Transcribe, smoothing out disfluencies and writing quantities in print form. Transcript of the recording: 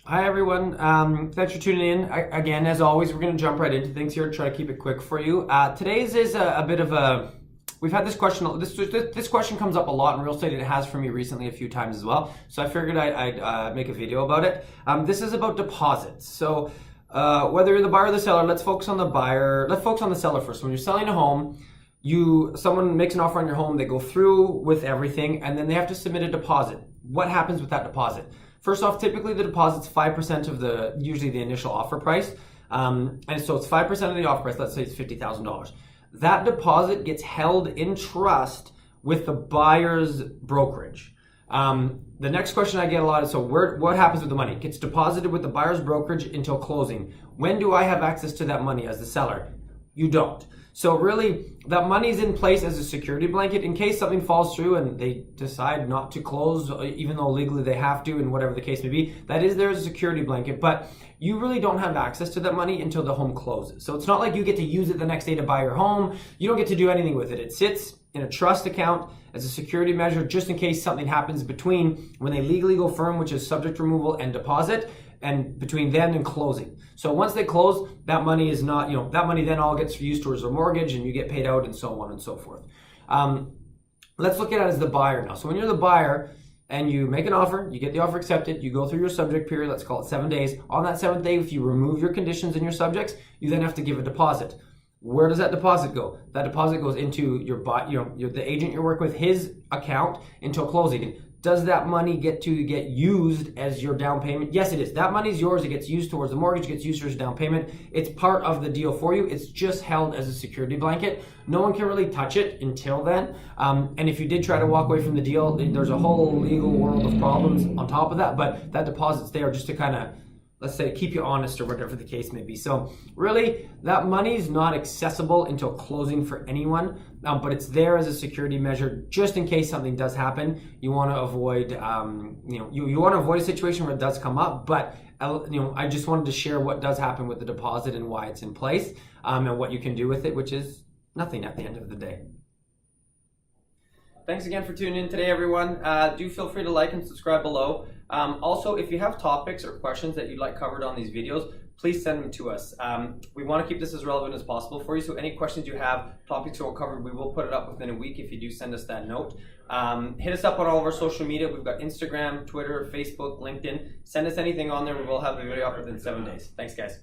Hi everyone, thanks for tuning in. Again, as always, we're going to jump right into things here, try to keep it quick for you. Today's is a bit of a, we've had this question, this question comes up a lot in real estate, and it has for me recently a few times as well, so I figured I'd make a video about it. This is about deposits. So whether you're the buyer or the seller, let's focus on the buyer, let's focus on the seller first. When you're selling a home, someone makes an offer on your home, they go through with everything, and then they have to submit a deposit. What happens with that deposit? First off, typically the deposit's 5% of usually the initial offer price. And so it's 5% of the offer price, let's say it's $50,000. That deposit gets held in trust with the buyer's brokerage. The next question I get a lot is, so what happens with the money? It gets deposited with the buyer's brokerage until closing. When do I have access to that money as the seller? You don't. So really, that money's in place as a security blanket in case something falls through and they decide not to close, even though legally they have to, and whatever the case may be. That is there as a security blanket, but you really don't have access to that money until the home closes. So it's not like you get to use it the next day to buy your home. You don't get to do anything with it. It sits in a trust account as a security measure just in case something happens between when they legally go firm, which is subject removal and deposit, and between then and closing. So once they close, that money is not, that money then all gets used towards their mortgage and you get paid out and so on and so forth. Let's look at it as the buyer now. So when you're the buyer and you make an offer, you get the offer accepted, you go through your subject period, let's call it 7 days. On that 7th day, if you remove your conditions and your subjects, you then have to give a deposit. Where does that deposit go? That deposit goes into the agent you're working with, his account until closing. Does that money get used as your down payment? Yes, it is. That money is yours. It gets used towards the mortgage, gets used towards down payment. It's part of the deal for you. It's just held as a security blanket. No one can really touch it until then. And if you did try to walk away from the deal, there's a whole legal world of problems on top of that. But that deposit's there just to kind of, let's say, keep you honest or whatever the case may be. So really, that money is not accessible until closing for anyone, but it's there as a security measure just in case something does happen. You want to avoid, you want to avoid a situation where it does come up, but I just wanted to share what does happen with the deposit and why it's in place, and what you can do with it, which is nothing at the end of the day. Thanks again for tuning in today, everyone. Do feel free to like and subscribe below. Also, if you have topics or questions that you'd like covered on these videos, please send them to us. We want to keep this as relevant as possible for you, so any questions you have, topics you want covered, we will put it up within a week if you do send us that note. Hit us up on all of our social media. We've got Instagram, Twitter, Facebook, LinkedIn. Send us anything on there. We will have a video up within 7 days. Thanks, guys.